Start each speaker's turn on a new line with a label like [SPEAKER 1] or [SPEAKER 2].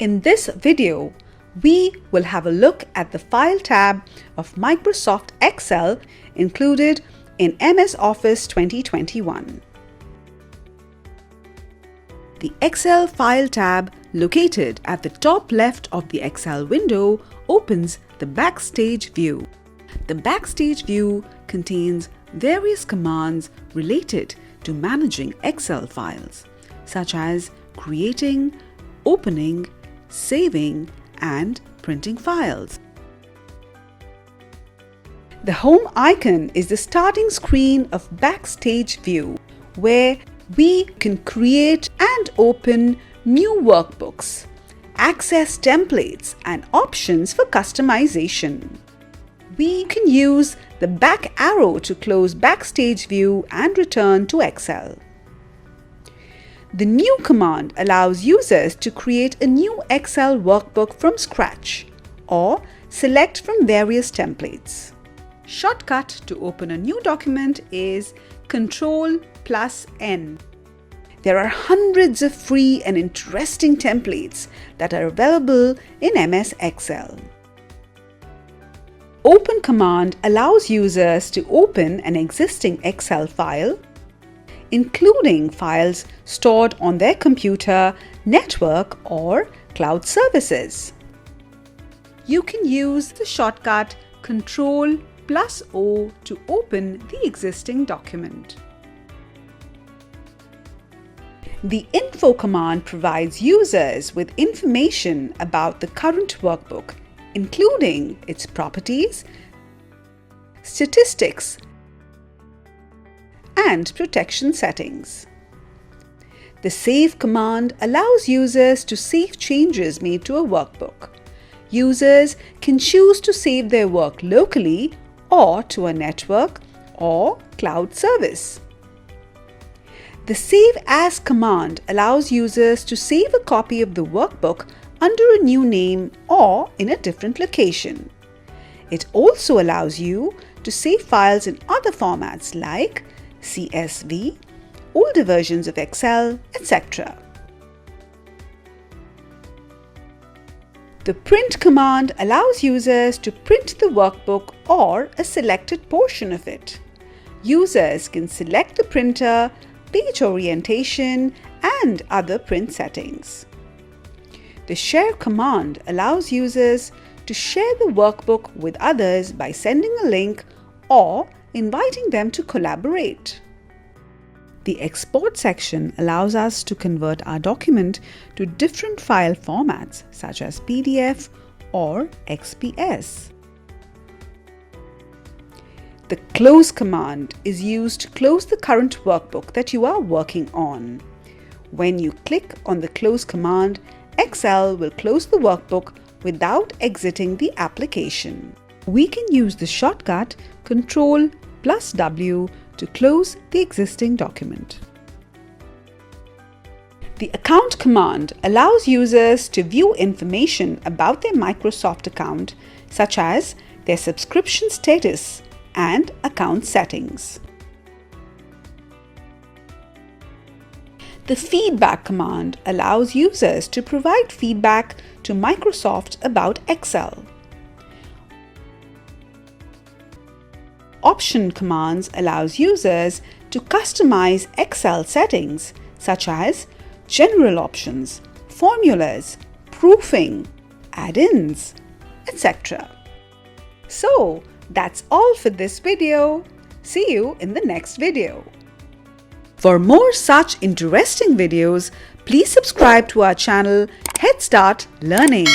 [SPEAKER 1] In this video, we will have a look at the File tab of Microsoft Excel included in MS Office 2021. The Excel File tab located at the top left of the Excel window opens the Backstage view. The Backstage view contains various commands related to managing Excel files, such as creating, opening, saving, and printing files. The home icon is the starting screen of Backstage view, where we can create and open new workbooks, access templates and options for customization. We can use the back arrow to close Backstage view and return to Excel. The New command allows users to create a new Excel workbook from scratch or select from various templates. Shortcut to open a new document is Ctrl+N. There are hundreds of free and interesting templates that are available in MS Excel. Open command allows users to open an existing Excel file, including files stored on their computer, network, or cloud services. You can use the shortcut Ctrl+O to open the existing document. The Info command provides users with information about the current workbook, including its properties, statistics, and protection settings. The Save command allows users to save changes made to a workbook. Users can choose to save their work locally or to a network or cloud service. The Save As command allows users to save a copy of the workbook under a new name or in a different location. It also allows you to save files in other formats like CSV, older versions of Excel, etc. The Print command allows users to print the workbook or a selected portion of it. Users can select the printer, page orientation, and other print settings. The Share command allows users to share the workbook with others by sending a link or inviting them to collaborate. The Export section allows us to convert our document to different file formats such as PDF or XPS. The Close command is used to close the current workbook that you are working on. When you click on the Close command, Excel will close the workbook without exiting the application. We can use the shortcut Ctrl+W to close the existing document. The Account command allows users to view information about their Microsoft account, such as their subscription status and account settings. The Feedback command allows users to provide feedback to Microsoft about Excel. Option commands allows users to customize Excel settings such as general options, formulas, proofing, add-ins, etc. So that's all for this video. See you in the next video. For more such interesting videos, please subscribe to our channel Head Start Learning.